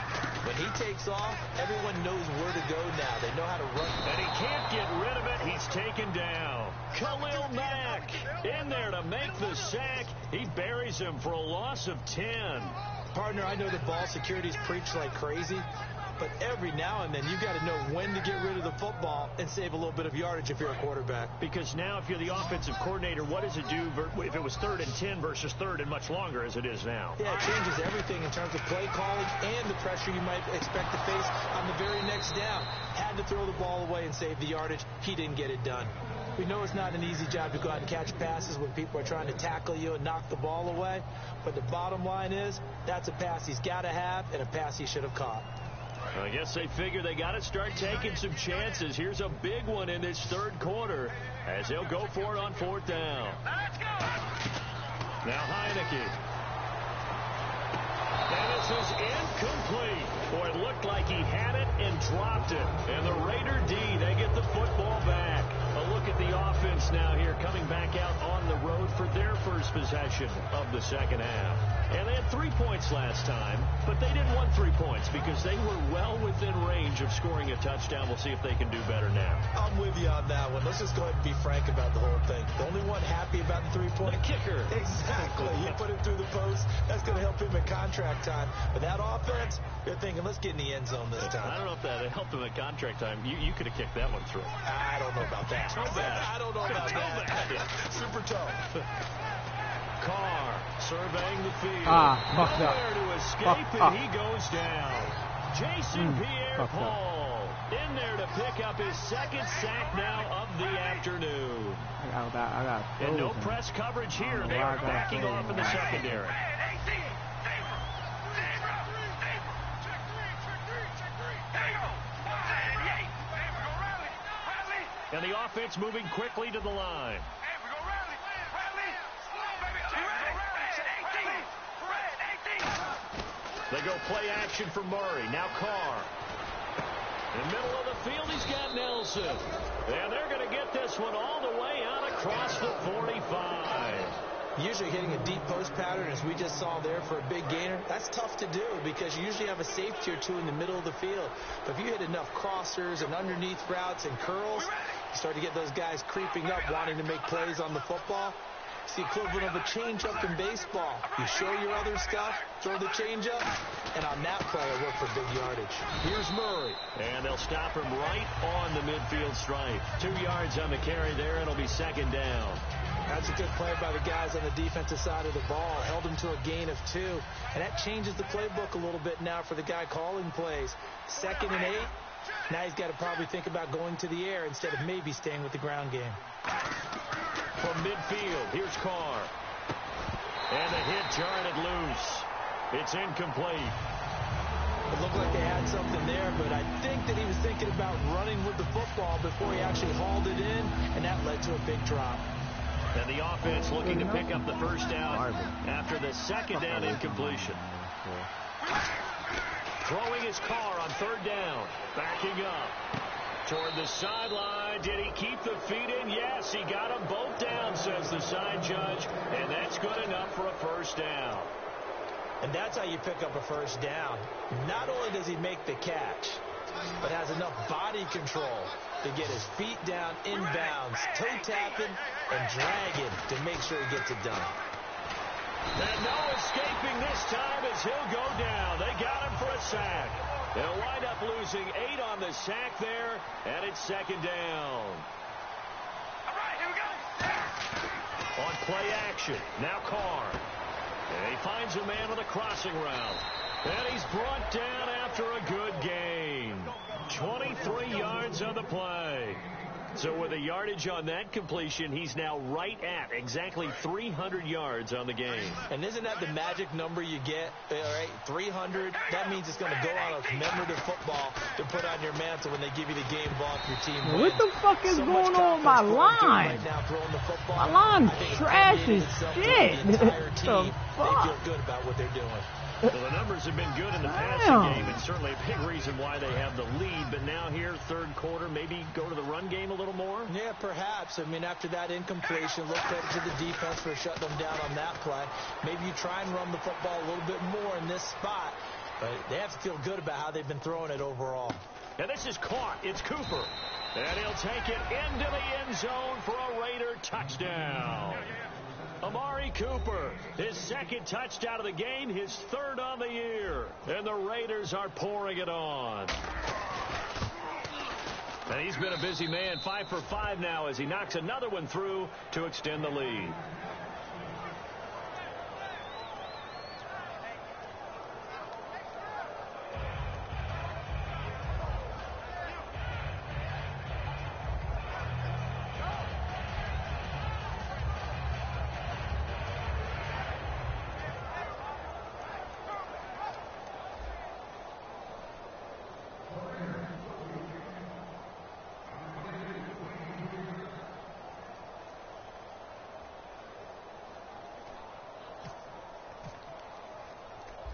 When he takes off, everyone knows where to go now. They know how to run. And he can't get rid of it. He's taken down. Khalil Mack in there to make the sack. He buries him for a loss of 10. Partner, I know the ball security's preached like crazy, but every now and then you got to know when to get rid of the football and save a little bit of yardage if you're a quarterback. Because now if you're the offensive coordinator, what does it do if it was 3rd and 10 versus 3rd and much longer as it is now? Yeah, it changes everything in terms of play calling and the pressure you might expect to face on the very next down. Had to throw the ball away and save the yardage. He didn't get it done. We know it's not an easy job to go out and catch passes when people are trying to tackle you and knock the ball away. But the bottom line is that's a pass he's got to have and a pass he should have caught. I guess they figure they got to start taking some chances. Here's a big one in this 3rd quarter as they'll go for it on 4th down. Let's go. Now Heineke. And this is incomplete. Boy, it looked like he had it and dropped it. And the Raider D, they get the football back. A look at the offense now here coming back out on the road for their first possession of the 2nd half. And they had 3 points last time, but they didn't want 3 points because they were well within range of scoring a touchdown. We'll see if they can do better now. I'm with you on that one. Let's just go ahead and be frank about the whole thing. The only one happy about the 3-point? The kicker. Exactly. He put it through the post. That's going to help him at contract time. But that offense, they're thinking, let's get in the end zone this time. I don't know if that helped him at contract time. You could have kicked that one through. I don't know about that. I don't know about that. Super tough. Carr surveying the field. Fucked up. Nowhere to escape, and he goes down. Jason Pierre-Paul in there to pick up his 2nd sack now of the afternoon. I got and no press coverage here. They are backing off in the secondary. And the offense moving quickly to the line. They go play action for Murray. Now Carr. In the middle of the field, he's got Nelson. And they're going to get this one all the way out across the 45. Usually hitting a deep post pattern, as we just saw there for a big gainer, that's tough to do because you usually have a safety or two in the middle of the field. But if you hit enough crossers and underneath routes and curls, you start to get those guys creeping up, wanting to make plays on the football. It's the equivalent of a changeup in baseball. You show your other stuff, throw the changeup, and on that play, it worked for big yardage. Here's Murray, and they'll stop him right on the midfield stripe. 2 yards on the carry there, and it'll be 2nd down. That's a good play by the guys on the defensive side of the ball. Held him to a gain of 2, and that changes the playbook a little bit now for the guy calling plays. 2nd and 8. Now he's got to probably think about going to the air instead of maybe staying with the ground game. From midfield, here's Carr. And the hit jarred loose. It's incomplete. It looked like they had something there, but I think that he was thinking about running with the football before he actually hauled it in, and that led to a big drop. And the offense looking to pick up the 1st down after the 2nd down incompletion. Throwing his Carr on 3rd down. Backing up. Toward the sideline. Did he keep the feet in? Yes, he got them both down, says the side judge. And that's good enough for a 1st down. And that's how you pick up a 1st down. Not only does he make the catch, but has enough body control to get his feet down inbounds, toe tapping, and dragging to make sure he gets it done. And no escaping this time as he'll go down. They got him for a sack. They'll wind up losing 8 on the sack there, and it's 2nd down. All right, here we go. On play action, now Carr. And he finds a man on the crossing route. And he's brought down after a good gain. 23 yards on the play. So with the yardage on that completion, he's now right at exactly 300 yards on the game. And isn't that the magic number you get? All right, 300. That means it's going to go on a commemorative football to put on your mantle when they give you the game ball if your team wins. What the fuck is going on with my line? Right now, throwing the football. My line's trash as shit. The entire team, fuck? they feel good about what they're doing. Well, the numbers have been good in the passing game, and certainly a big reason why they have the lead. But now here, third quarter, maybe go to the run game a little more? Yeah, perhaps. I mean, after that incompletion, look credit to the defense for shutting them down on that play. Maybe you try and run the football a little bit more in this spot. But they have to feel good about how they've been throwing it overall. Now this is caught. It's Cooper. And he'll take it into the end zone for a Raider touchdown. Amari Cooper, his second touchdown of the game, his third on the year. And the Raiders are pouring it on. And he's been a busy man, 5 for 5 now as he knocks another one through to extend the lead.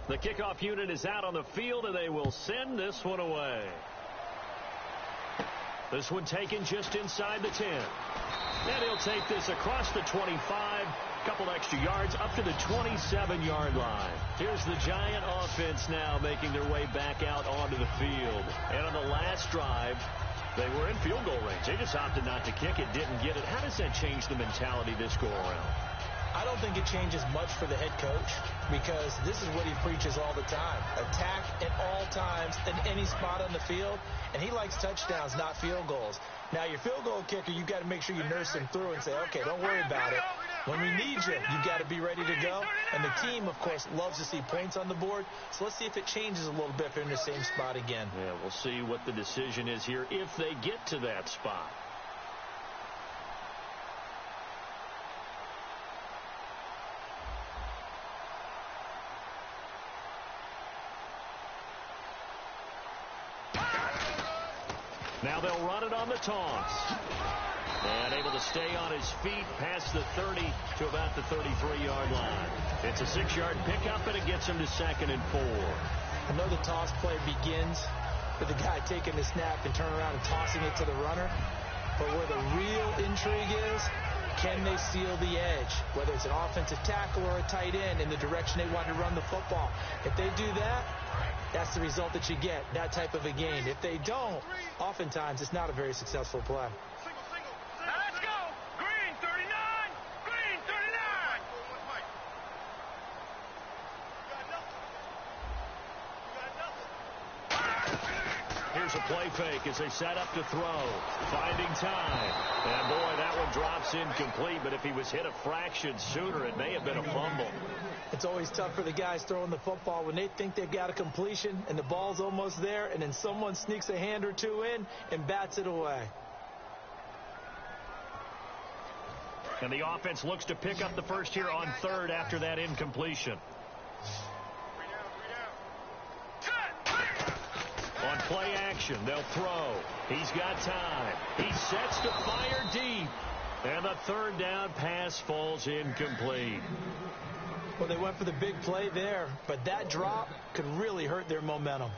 The kickoff unit is out on the field, and they will send this one away. This one taken just inside the 10. And he'll take this across the 25, a couple extra yards, up to the 27-yard line. Here's the Giant offense now making their way back out onto the field. And on the last drive, they were in field goal range. They just opted not to kick it, didn't get it. How does that change the mentality this go-around? I don't think it changes much for the head coach because this is what he preaches all the time. Attack at all times in any spot on the field, and he likes touchdowns, not field goals. Now, your field goal kicker, you've got to make sure you nurse him through and say, okay, don't worry about it. When we need you, you've got to be ready to go. And the team, of course, loves to see points on the board. So let's see if it changes a little bit if they're in the same spot again. Yeah, we'll see what the decision is here if they get to that spot. Now they'll run it on the toss. And able to stay on his feet past the 30 to about the 33-yard line. It's a 6-yard pickup, and it gets him to 2nd and 4. I know the toss play begins with the guy taking the snap and turning around and tossing it to the runner. But where the real intrigue is, can they seal the edge? Whether it's an offensive tackle or a tight end in the direction they want to run the football. If they do that, that's the result that you get, that type of a game. If they don't, oftentimes it's not a very successful play. Now let's go. Green 39. Green 39. Here's a play fake as they set up to throw. Finding time. And boy, that one drops incomplete, but if he was hit a fraction sooner, it may have been a fumble. It's always tough for the guys throwing the football when they think they've got a completion and the ball's almost there, and then someone sneaks a hand or two in and bats it away. And the offense looks to pick up the first here on 3rd after that incompletion. On play action, they'll throw. He's got time. He sets to fire deep. And the 3rd down pass falls incomplete. Well, they went for the big play there, but that drop could really hurt their momentum.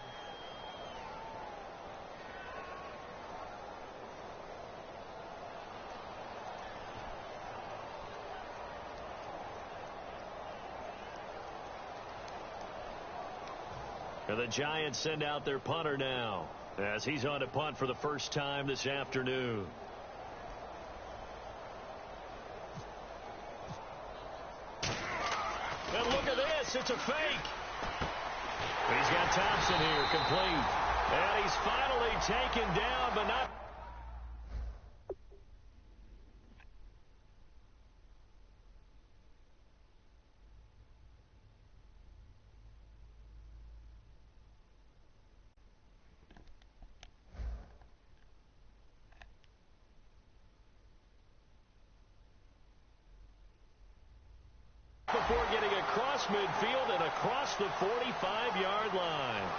And the Giants send out their punter now as he's on to punt for the first time this afternoon. And look at this. It's a fake. He's got Thompson here, complete. And he's finally taken down, but not. across midfield and across the 45-yard line.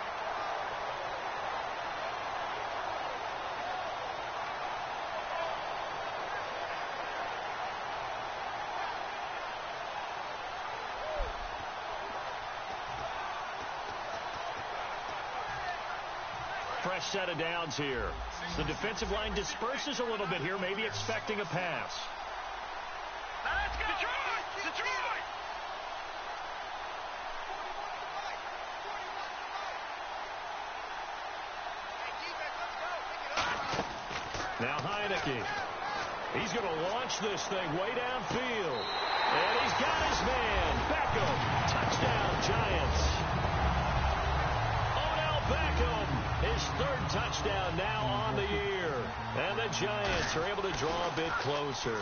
Fresh set of downs here. The defensive line disperses a little bit here, maybe expecting a pass. Let's go! Detroit! Detroit! Now Heineke. He's going to launch this thing way downfield. And he's got his man. Beckham. Touchdown, Giants. Odell Beckham. His third touchdown now on the year. And the Giants are able to draw a bit closer.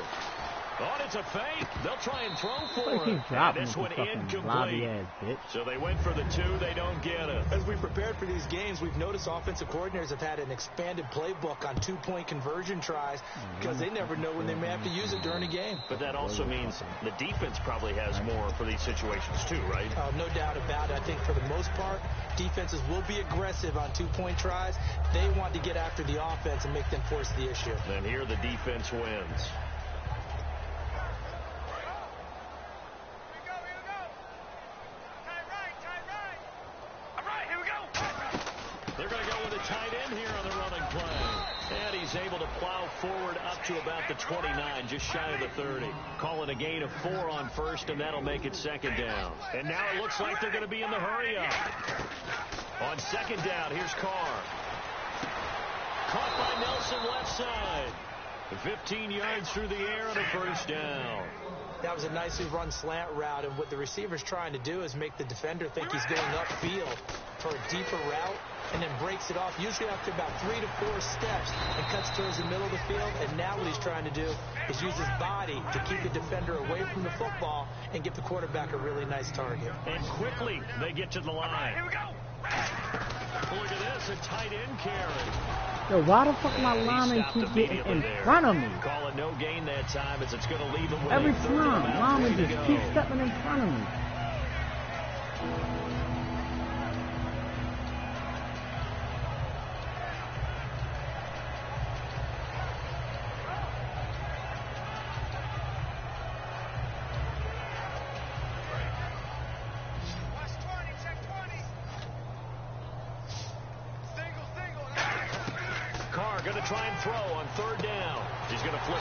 Oh, it's a fake. They'll try and throw for it. And this one incomplete. So they went for the 2. They don't get it. As we prepared for these games, we've noticed offensive coordinators have had an expanded playbook on 2-point conversion tries because they never know when they may have to use it during a game. But that also means the defense probably has more for these situations too, right? No doubt about it. I think for the most part, defenses will be aggressive on 2-point tries. They want to get after the offense and make them force the issue. And here the defense wins. Able to plow forward up to about the 29, just shy of the 30. Calling a gain of 4 on first, and that'll make it second down. And now it looks like they're going to be in the hurry-up. On second down, here's Carr. Caught by Nelson left side. 15 yards through the air and a first down. That was a nicely run slant route, and what the receiver's trying to do is make the defender think he's going upfield for a deeper route, and then breaks it off, usually after about 3 to 4 steps, and cuts towards the middle of the field. And now what he's trying to do is use his body to keep the defender away from the football and give the quarterback a really nice target. And quickly, they get to the line. Here we go. Look at this, a tight end carry. Yo, why the fuck my lineman keep getting in front of me? Call it no gain that time as it's going to leave him with every a third time. Lineman just go. keep stepping in front of me.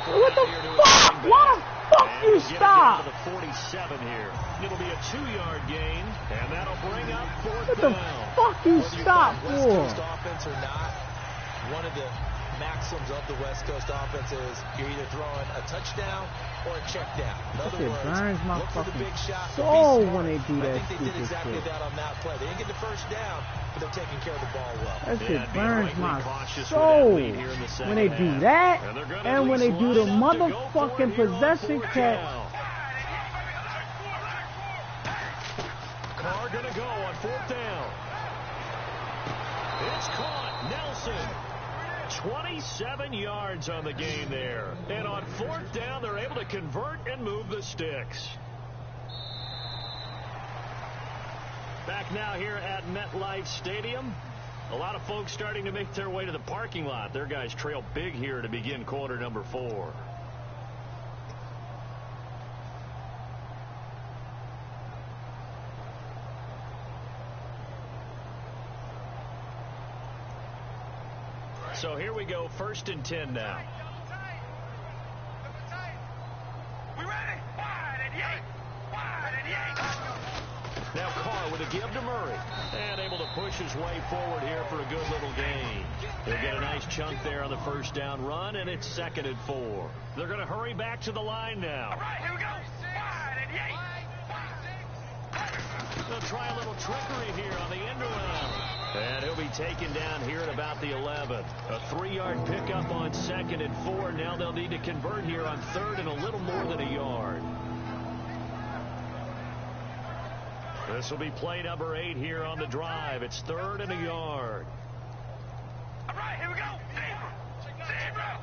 What the fuck? Why the fuck you stop? The 47 here. It'll be a 2-yard gain, and that'll bring up fourth down. What the fuck you stop for? West Coast offense or not, one of the maxims of the West Coast offense is you're either throwing a touchdown or a check down. In other words, burns my look for the fucking big shot. soul when they do that. I think they did exactly that on that play. They didn't get the first down, but they're taking care of the ball well. That shit burns my soul when they do that, and when they do the motherfucking possession catch. Carr gonna go on fourth down. It's caught. Nelson. 27 yards on the game there. And on fourth down, they're able to convert and move the sticks. Back now here at MetLife Stadium. A lot of folks starting to make their way to the parking lot. Their guys trail big here to begin quarter number 4. So here we go, 1st and 10 now. We ready? Wide and yank. Wide and yank. Now Carr with a give to Murray. And able to push his way forward here for a good little gain. He'll get a nice chunk there on the first down run, and it's 2nd and 4. They're going to hurry back to the line now. All right, here we go. Wide and yank. They'll try a little trickery here on the end around. And he'll be taken down here at about the 11. A 3-yard pickup on 2nd and 4. Now they'll need to convert here on 3rd and a little more than a yard. This will be play number 8 here on the drive. It's 3rd and a yard. All right, here we go. Zebra.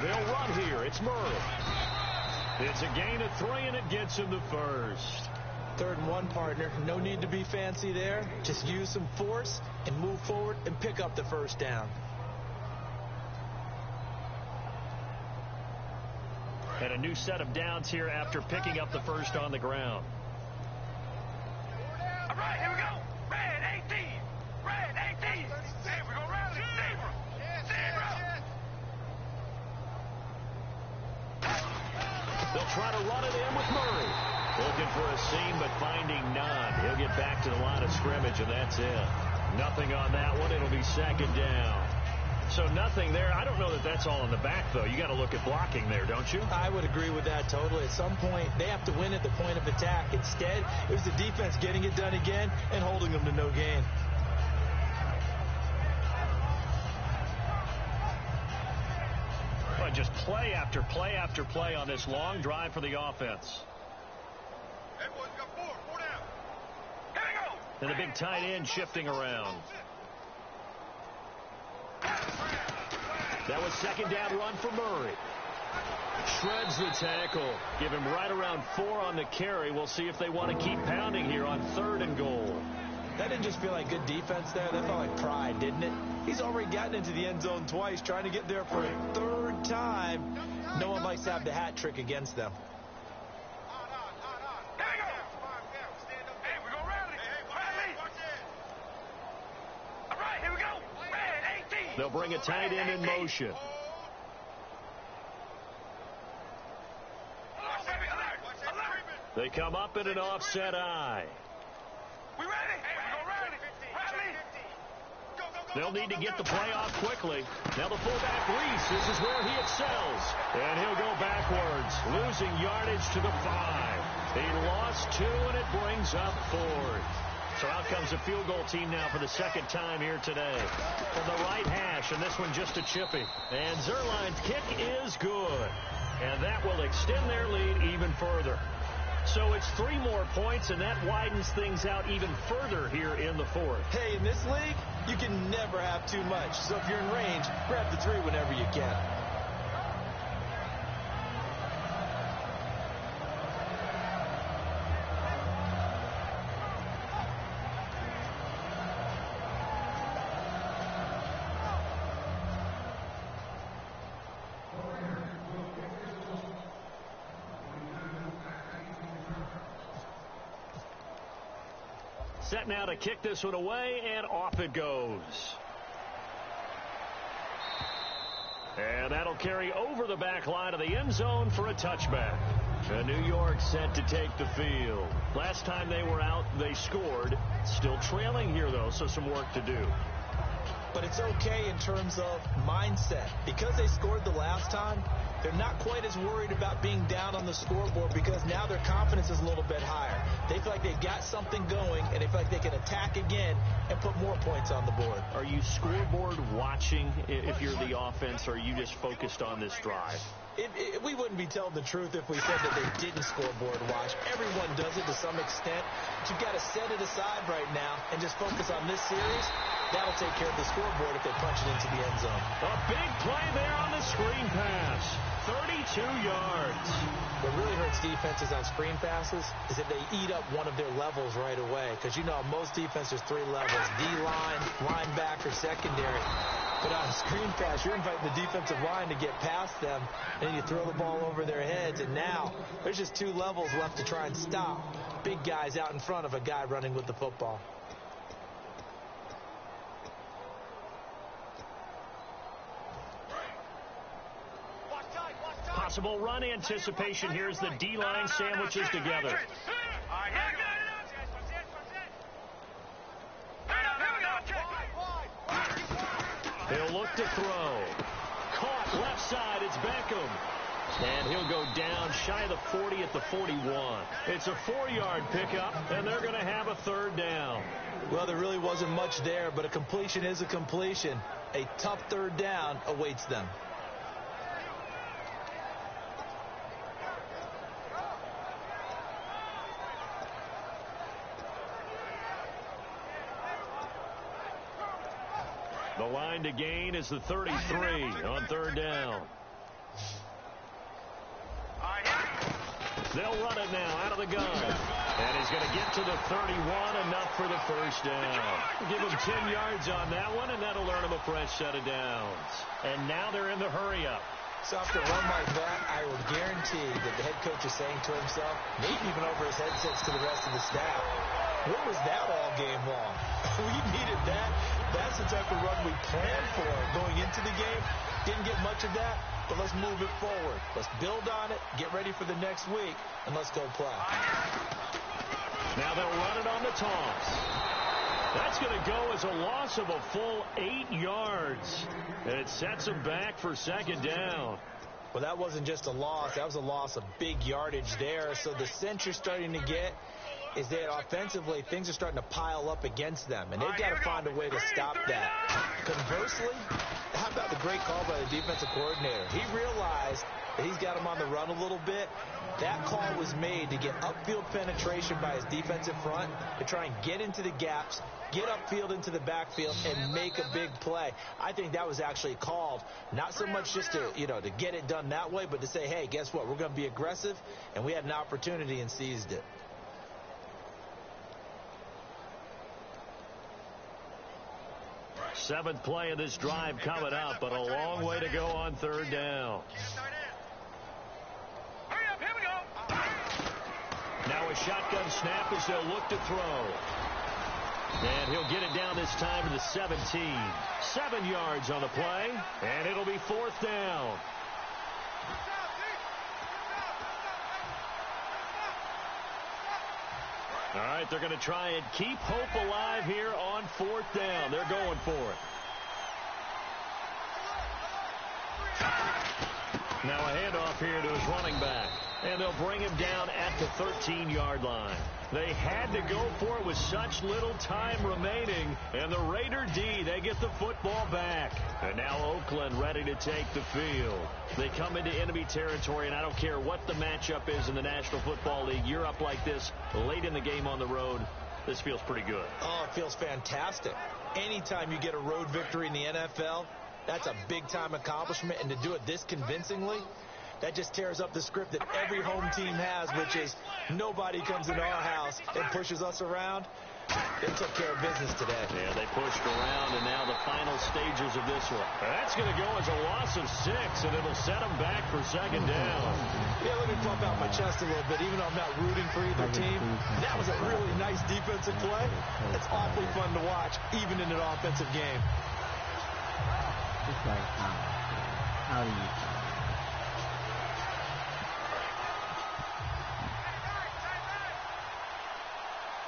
They'll run here. It's Murray. It's a gain of 3, and it gets him the first. 3rd and 1, partner. No need to be fancy there. Just use some force and move forward and pick up the first down. And a new set of downs here after picking up the first on the ground. All right, here we go. Red 18. Red 18. Hey, we're going to rally. Zebra. Zebra. They'll try to run it in with Murray. Looking for a seam, but finding none. He'll get back to the line of scrimmage, and that's it. Nothing on that one. It'll be 2nd down. So nothing there. I don't know that that's all in the back, though. You got to look at blocking there, don't you? I would agree with that totally. At some point, they have to win at the point of attack. Instead, it was the defense getting it done again and holding them to no gain. But just play after play after play on this long drive for the offense. Hey, boys, we got 4 down. Here we go. And the big tight end shifting around. That was 2nd down run for Murray. Shreds the tackle. Give him right around 4 on the carry. We'll see if they want to keep pounding here on 3rd and goal. That didn't just feel like good defense there. That felt like pride, didn't it? He's already gotten into the end zone twice, trying to get there for a 3rd time. No one likes to have the hat trick against them. Hey, we're going to rally. Rally. All right, here we go. Red 18. They'll bring a tight end in motion. They come up in an offset eye. We ready? Hey, we're going to rally. Rally. They'll need to get the play off quickly. Now the fullback, Reese, this is where he excels. And he'll go backwards, losing yardage to the 5. He lost 2, and it brings up 4th. So out comes a field goal team now for the 2nd time here today. From the right hash, and this one just a chippy. And Zerline's kick is good. And that will extend their lead even further. So it's 3 more points, and that widens things out even further here in the 4th. Hey, in this league, you can never have too much. So if you're in range, grab the 3 whenever you can. Set now to kick this one away, and off it goes. And that'll carry over the back line of the end zone for a touchback. And New York set to take the field. Last time they were out, they scored. Still trailing here, though, so some work to do. But it's okay in terms of mindset. Because they scored the last time, they're not quite as worried about being down on the scoreboard because now their confidence is a little bit higher. They feel like they've got something going, and they feel like they can attack again and put more points on the board. Are you scoreboard watching if you're the offense, or are you just focused on this drive? We wouldn't be telling the truth if we said that they didn't scoreboard watch. Everyone does it to some extent. But you've got to set it aside right now and just focus on this series. That'll take care of the scoreboard if they punch it into the end zone. A big play there on the screen pass. 32 yards. What really hurts defenses on screen passes is if they eat up one of their levels right away. Because, you know, most defenses, 3 levels. D-line, linebacker, secondary. But on a screen pass, you're inviting the defensive line to get past them, and you throw the ball over their heads, and now there's just 2 levels left to try and stop big guys out in front of a guy running with the football. Possible run anticipation. Here's the D-line sandwiches together. He'll look to throw. Caught left side. It's Beckham. And he'll go down shy of the 40 at the 41. It's a 4-yard pickup, and they're going to have a 3rd down. Well, there really wasn't much there, but a completion is a completion. A tough 3rd down awaits them. The line to gain is the 33 on 3rd down. All right, here we go. They'll run it now out of the gun. And he's going to get to the 31, enough for the first down. Give him 10 yards on that one, and that'll earn him a fresh set of downs. And now they're in the hurry-up. So after a run like that, I would guarantee that the head coach is saying to himself, maybe even over his headsets to the rest of the staff, what was that all game long? We needed that. That's the type of run we planned for going into the game. Didn't get much of that, but let's move it forward. Let's build on it, get ready for the next week, and let's go play. Now they'll run it on the toss. That's going to go as a loss of a full 8 yards. And it sets them back for second down. Well, that wasn't just a loss. That was a loss of big yardage there. So the sense you're starting to get is that offensively things are starting to pile up against them, and they've got to find a way to stop that. Conversely, how about the great call by the defensive coordinator? He realized that he's got him on the run a little bit. That call was made to get upfield penetration by his defensive front to try and get into the gaps, get upfield into the backfield, and make a big play. I think that was actually called not so much just to, to get it done that way, but to say, hey, guess what? We're going to be aggressive, and we had an opportunity and seized it. Seventh play of this drive coming up, but a long way to go on third down. Hurry up, here we go. Now a shotgun snap as they'll look to throw. And he'll get it down this time to the 17. 7 yards on the play, and it'll be fourth down. All right, they're going to try and keep hope alive here on fourth down. They're going for it. Now a handoff here to his running back. And they'll bring him down at the 13-yard line. They had to go for it with such little time remaining. And the Raider D, they get the football back. And now Oakland ready to take the field. They come into enemy territory, and I don't care what the matchup is in the National Football League. You're up like this late in the game on the road. This feels pretty good. Oh, it feels fantastic. Anytime you get a road victory in the NFL, that's a big-time accomplishment. And to do it this convincingly, that just tears up the script that every home team has, which is nobody comes into our house and pushes us around. They took care of business today. Yeah, they pushed around, and now the final stages of this one. That's going to go as a loss of 6, and it'll set them back for second down. Yeah, let me pump out my chest a little bit, even though I'm not rooting for either team. That was a really nice defensive play. It's awfully fun to watch, even in an offensive game. It's like, how do you...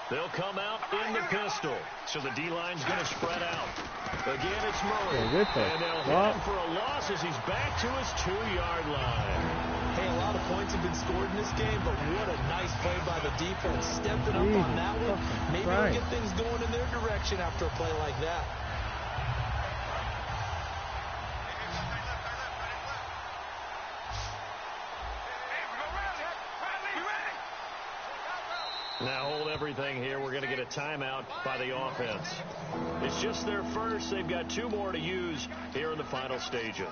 They'll come out in the pistol. So the D-line's going to spread out. Again, it's Murray. And they'll hit him for a loss as he's back to his 2-yard line. Hey, a lot of points have been scored in this game, but what a nice play by the defense. Stepping up on that one. Maybe we'll get things going in their direction after a play like that. Now hold everything here. We're going to get a timeout by the offense. It's just their first. They've got 2 more to use here in the final stages.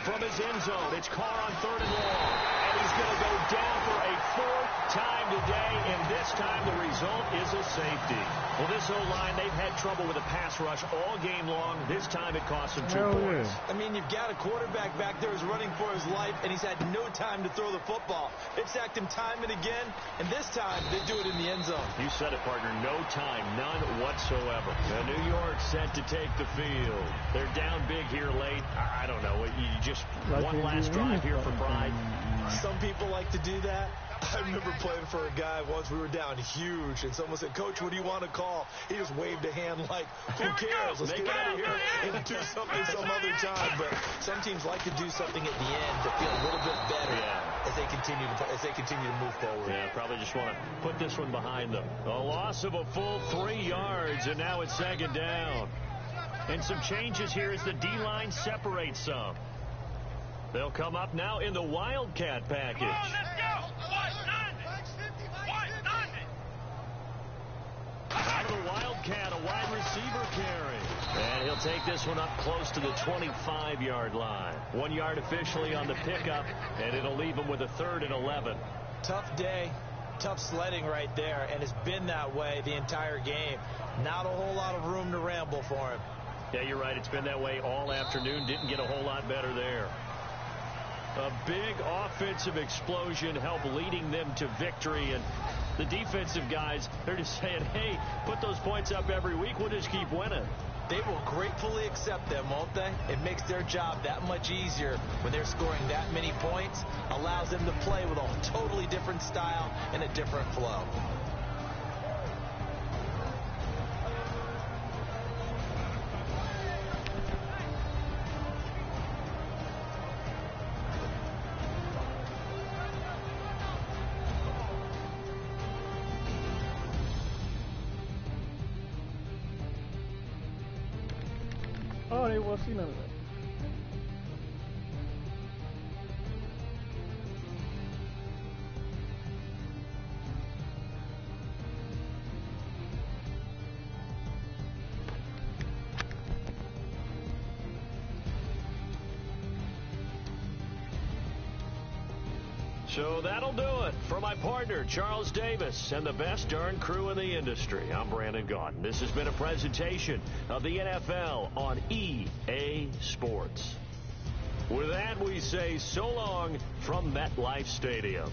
From his end zone, it's Carr on 3rd and long. And he's going to go down for a 4th time today, and this time the result is a safety. Well, this O-line, they've had trouble with a pass rush all game long. This time it cost them 2 points. I mean, you've got a quarterback back there who's running for his life, and he's had no time to throw the football. They've sacked him time and again, and this time they do it in the end zone. You said it, partner. No time, none whatsoever. New York set to take the field. They're down big here late. I don't know. You just one last drive here for Pride. some people like to do that. I remember playing for a guy once. We were down huge, and someone said, "Coach, what do you want to call?" He just waved a hand like, "Who cares? Let's get out of here and do something some other time." But some teams like to do something at the end to feel a little bit better as they continue to move forward. Yeah, probably just want to put this one behind them. A loss of a full 3 yards, and now it's second down. And some changes here as the D-line separates some. They'll come up now in the Wildcat package. Come on, let's go. Out of the Wildcat, a wide receiver carry. And he'll take this one up close to the 25-yard line. 1 yard officially on the pickup, and it'll leave him with a 3rd and 11. Tough day, tough sledding right there, and it's been that way the entire game. Not a whole lot of room to ramble for him. Yeah, you're right. It's been that way all afternoon. Didn't get a whole lot better there. A big offensive explosion helped leading them to victory. And the defensive guys, they're just saying, hey, put those points up every week. We'll just keep winning. They will gratefully accept them, won't they? It makes their job that much easier when they're scoring that many points. Allows them to play with a totally different style and a different flow. Oh, they won't see none of that. So that'll do it. For my partner, Charles Davis, and the best darn crew in the industry, I'm Brandon Gaudin. This has been a presentation of the NFL on EA Sports. With that, we say so long from MetLife Stadium.